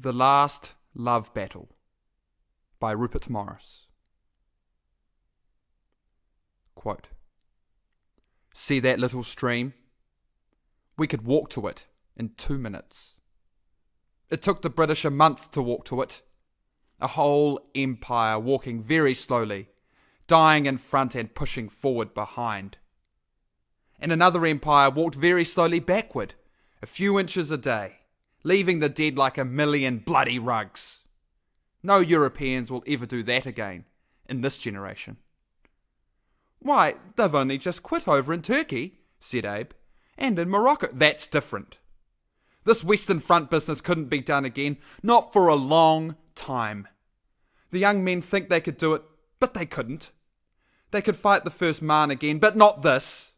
The Last Love Battle by Rupert Morris. Quote, "See that little stream? We could walk to it in 2 minutes. It took the British a month to walk to it. A whole empire walking very slowly, dying in front and pushing forward behind. And another empire walked very slowly backward, a few inches a day, leaving the dead like a million bloody rugs. No Europeans will ever do that again in this generation." "Why, they've only just quit over in Turkey," said Abe, "and in Morocco." "That's different. This Western Front business couldn't be done again, not for a long time. The young men think they could do it, but they couldn't. They could fight the first Marne again, but not this.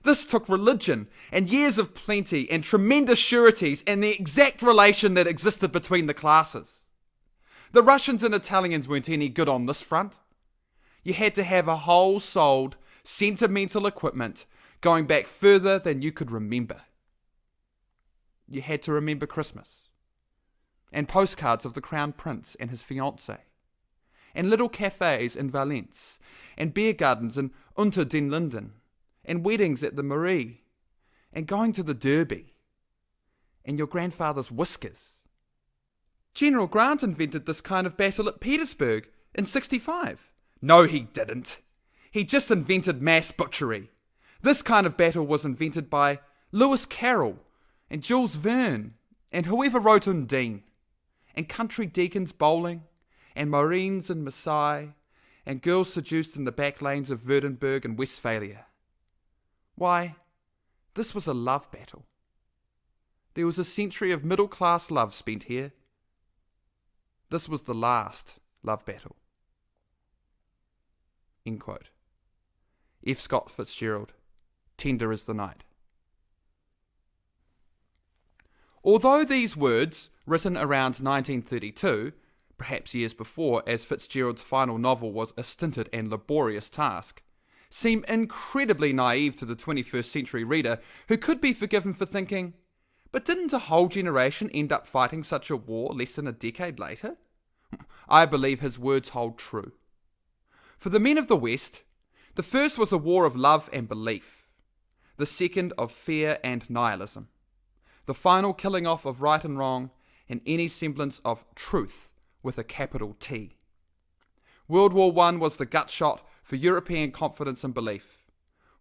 This took religion and years of plenty and tremendous sureties and the exact relation that existed between the classes. The Russians and Italians weren't any good on this front. You had to have a whole-souled, sentimental equipment going back further than you could remember. You had to remember Christmas, and postcards of the Crown Prince and his fiancée, and little cafes in Valence, and beer gardens in Unter den Linden, and weddings at the Marie, and going to the Derby, and your grandfather's whiskers. General Grant invented this kind of battle at Petersburg in '65. No, he didn't. He just invented mass butchery. This kind of battle was invented by Lewis Carroll and Jules Verne and whoever wrote Undine, and country deacons bowling, and Marines in Marseille, and girls seduced in the back lanes of Württemberg and Westphalia. Why, this was a love battle. There was a century of middle-class love spent here. This was the last love battle." End quote. F. Scott Fitzgerald, Tender is the Night. Although these words, written around 1932, perhaps years before, as Fitzgerald's final novel was a stinted and laborious task, seem incredibly naive to the 21st century reader who could be forgiven for thinking, but didn't a whole generation end up fighting such a war less than a decade later? I believe his words hold true. For the men of the West, the first was a war of love and belief, the second of fear and nihilism, the final killing off of right and wrong and any semblance of truth with a capital T. World War I was the gut shot for European confidence and belief.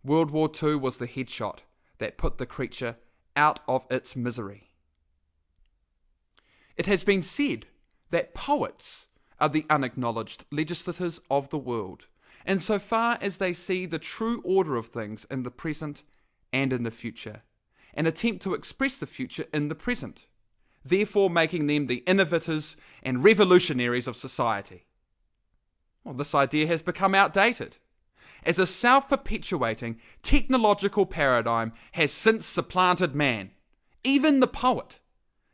World War II was the headshot that put the creature out of its misery. It has been said that poets are the unacknowledged legislators of the world, insofar as they see the true order of things in the present and in the future, and attempt to express the future in the present, therefore making them the innovators and revolutionaries of society. Well, this idea has become outdated, as a self-perpetuating technological paradigm has since supplanted man, even the poet,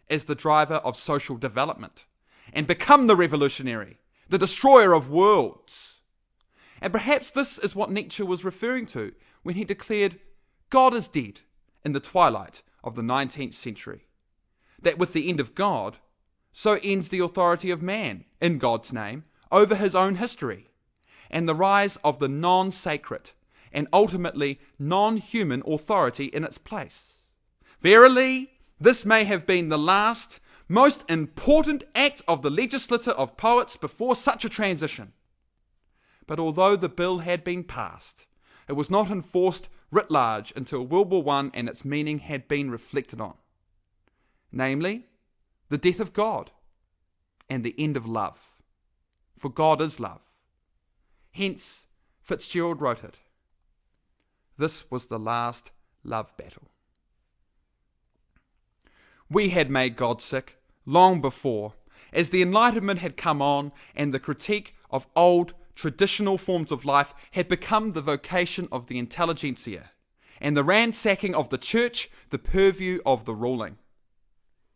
as the driver of social development, and become the revolutionary, the destroyer of worlds. And perhaps this is what Nietzsche was referring to when he declared God is dead in the twilight of the 19th century. That with the end of God, so ends the authority of man, in God's name, over his own history, and the rise of the non-sacred and ultimately non-human authority in its place. Verily, this may have been the last, most important act of the legislature of poets before such a transition. But although the bill had been passed, it was not enforced writ large until World War I and its meaning had been reflected on. Namely, the death of God and the end of love. For God is love. Hence, Fitzgerald wrote it. This was the last love battle. We had made God sick long before, as the Enlightenment had come on and the critique of old traditional forms of life had become the vocation of the intelligentsia, and the ransacking of the church the purview of the ruling.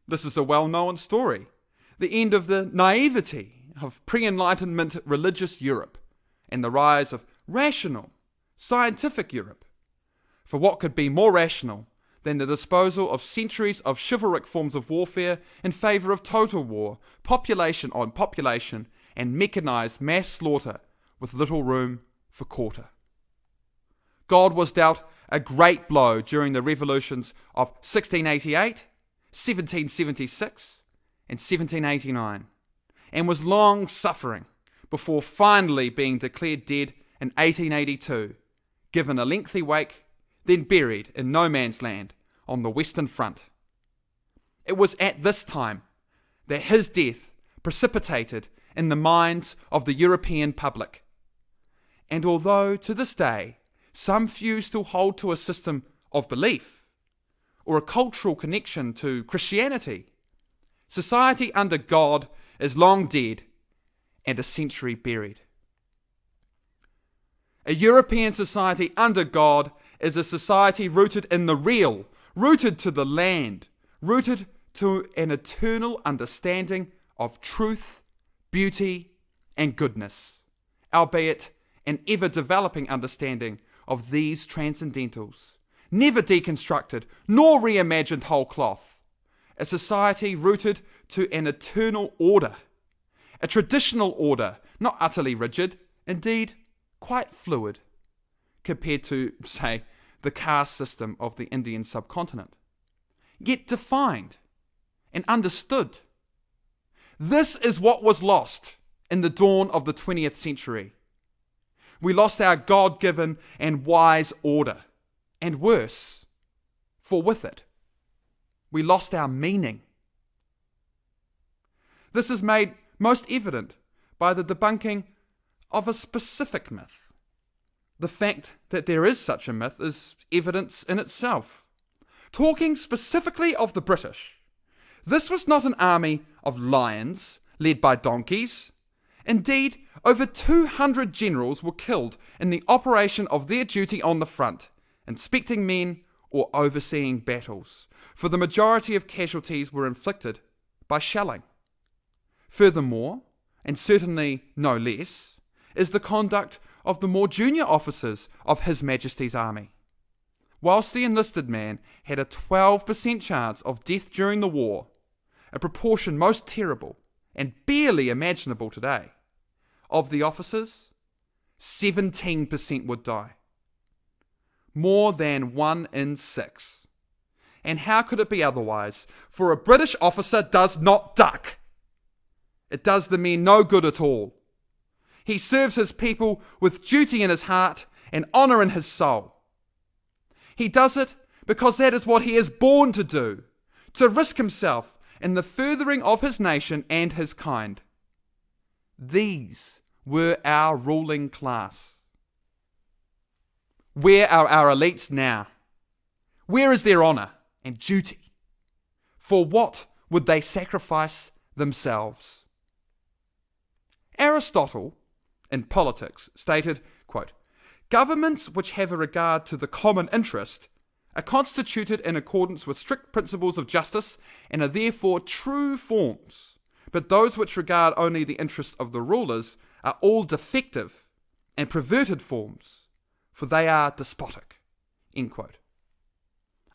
This is a well-known story, the end of the naivety of pre-Enlightenment religious Europe, and the rise of rational, scientific Europe. For what could be more rational than the disposal of centuries of chivalric forms of warfare in favour of total war, population on population, and mechanised mass slaughter with little room for quarter. God was dealt a great blow during the revolutions of 1688, 1776, and 1789, and was long suffering before finally being declared dead in 1882, given a lengthy wake, then buried in no man's land on the Western Front. It was at this time that his death precipitated in the minds of the European public. And although to this day some few still hold to a system of belief or a cultural connection to Christianity, society under God is long dead and a century buried. A European society under God is a society rooted in the real, rooted to the land, rooted to an eternal understanding of truth, beauty, and goodness, albeit an ever-developing understanding of these transcendentals, never deconstructed nor reimagined whole cloth. A society rooted to an eternal order, a traditional order, not utterly rigid, indeed quite fluid, compared to, say, the caste system of the Indian subcontinent, yet defined and understood. This is what was lost in the dawn of the 20th century. We lost our God-given and wise order, and worse, for with it, we lost our meaning. This is made most evident by the debunking of a specific myth. The fact that there is such a myth is evidence in itself. Talking specifically of the British, this was not an army of lions led by donkeys. Indeed, over 200 generals were killed in the operation of their duty on the front, inspecting men or overseeing battles, for the majority of casualties were inflicted by shelling. Furthermore, and certainly no less, is the conduct of the more junior officers of His Majesty's Army. Whilst the enlisted man had a 12% chance of death during the war, a proportion most terrible and barely imaginable today, of the officers, 17% would die. More than 1 in 6. And how could it be otherwise? For a British officer does not duck. It does the men no good at all. He serves his people with duty in his heart and honour in his soul. He does it because that is what he is born to do, to risk himself in the furthering of his nation and his kind. These were our ruling class. Where are our elites now? Where is their honour and duty? For what would they sacrifice themselves? Aristotle, in Politics, stated, quote, "Governments which have a regard to the common interest are constituted in accordance with strict principles of justice and are therefore true forms, but those which regard only the interests of the rulers are all defective and perverted forms, for they are despotic." End quote.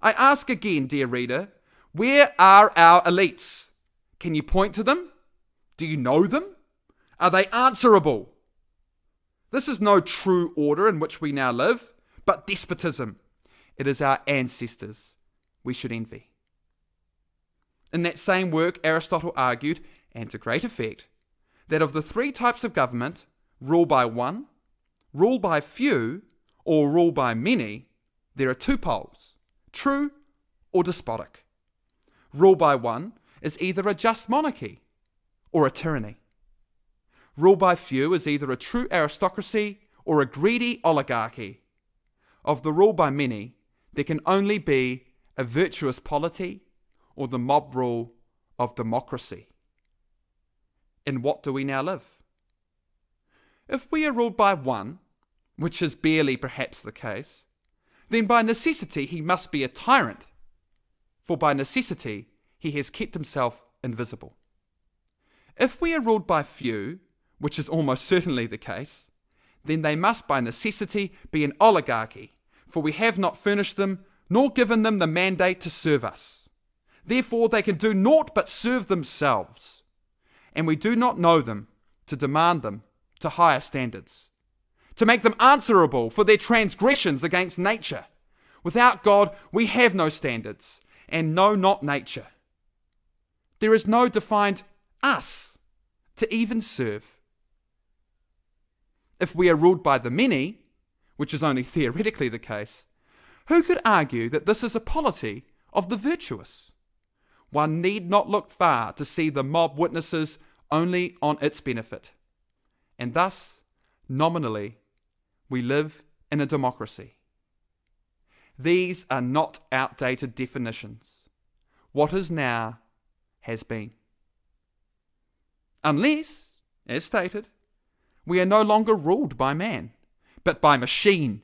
I ask again, dear reader, where are our elites? Can you point to them? Do you know them? Are they answerable? This is no true order in which we now live, but despotism. It is our ancestors we should envy. In that same work, Aristotle argued, and to great effect, that of the 3 types of government, rule by one, rule by few, or rule by many, there are 2 poles, true or despotic. Rule by one is either a just monarchy or a tyranny. Rule by few is either a true aristocracy or a greedy oligarchy. Of the rule by many, there can only be a virtuous polity or the mob rule of democracy. In what do we now live? If we are ruled by one, which is barely perhaps the case, then by necessity he must be a tyrant, for by necessity he has kept himself invisible. If we are ruled by few, which is almost certainly the case, then they must by necessity be an oligarchy, for we have not furnished them nor given them the mandate to serve us. Therefore they can do naught but serve themselves, and we do not know them to demand them to higher standards, to make them answerable for their transgressions against nature. Without God, we have no standards, and know not nature. There is no defined us to even serve. If we are ruled by the many, which is only theoretically the case, who could argue that this is a polity of the virtuous? One need not look far to see the mob witnesses only on its benefit. And thus, nominally, we live in a democracy. These are not outdated definitions. What is now has been. Unless, as stated, we are no longer ruled by man, but by machine.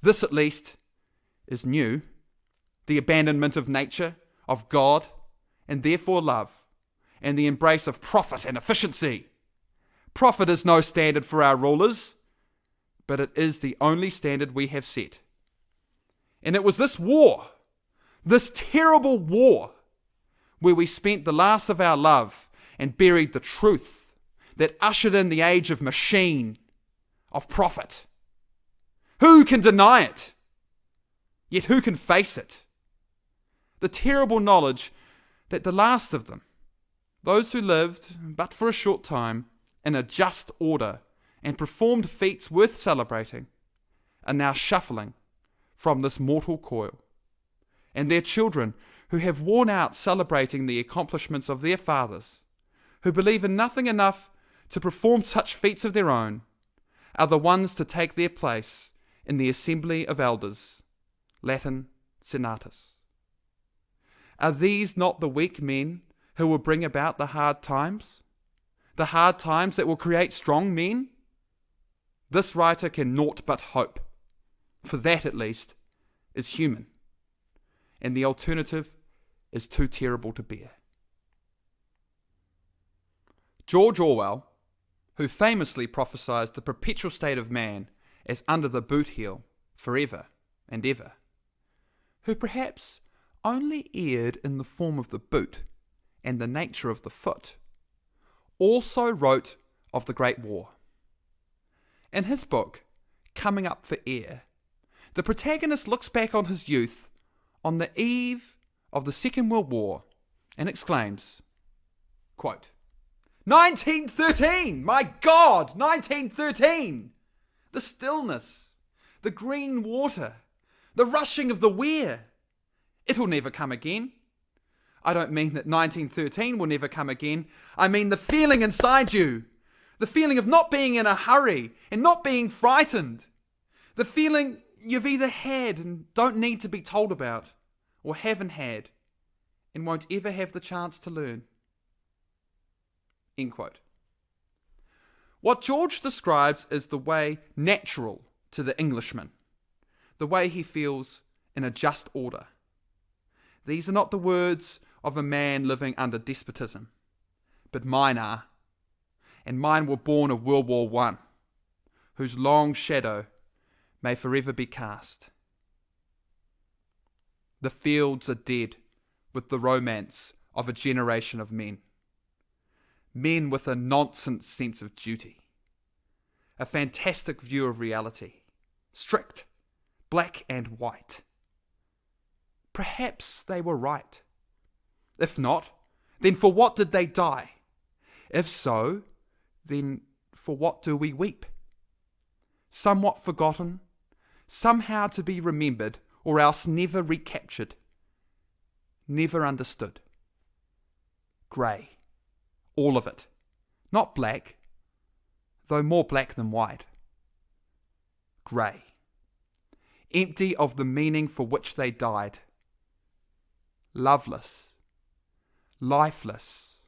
This at least is new, the abandonment of nature, of God, and therefore love, and the embrace of profit and efficiency. Profit is no standard for our rulers, but it is the only standard we have set. And it was this war, this terrible war, where we spent the last of our love and buried the truth, that ushered in the age of machine, of profit. Who can deny it? Yet who can face it? The terrible knowledge that the last of them, those who lived but for a short time in a just order and performed feats worth celebrating, are now shuffling from this mortal coil, and their children, who have worn out celebrating the accomplishments of their fathers, who believe in nothing enough to perform such feats of their own, are the ones to take their place in the assembly of elders, Latin senatus. Are these not the weak men who will bring about the hard times? The hard times that will create strong men? This writer can naught but hope, for that at least is human, and the alternative is too terrible to bear. George Orwell, who famously prophesied the perpetual state of man as under the boot heel forever and ever, who perhaps only erred in the form of the boot and the nature of the foot, also wrote of the Great War. In his book, Coming Up for Air, the protagonist looks back on his youth on the eve of the Second World War and exclaims, quote, 1913! My God! 1913! The stillness, the green water, the rushing of the Wear. It'll never come again. I don't mean that 1913 will never come again. I mean the feeling inside you. The feeling of not being in a hurry and not being frightened. The feeling you've either had and don't need to be told about, or haven't had and won't ever have the chance to learn. End quote. What George describes is the way natural to the Englishman, the way he feels in a just order. These are not the words of a man living under despotism, but mine are, and mine were born of World War I, whose long shadow may forever be cast. The fields are dead with the romance of a generation of men. Men with a nonsense sense of duty, a fantastic view of reality, strict, black and white. Perhaps they were right. If not, then for what did they die? If so, then for what do we weep? Somewhat forgotten, somehow to be remembered, or else never recaptured, never understood. Grey, all of it, not black, though more black than white. Grey, empty of the meaning for which they died. Loveless, lifeless,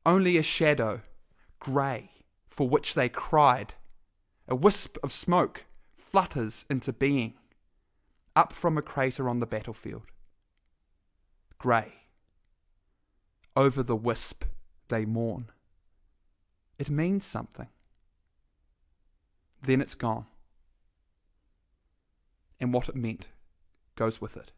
only a shadow, grey, for which they cried. A wisp of smoke flutters into being, up from a crater on the battlefield. Grey, over the wisp they mourn. It means something. Then it's gone. And what it meant goes with it.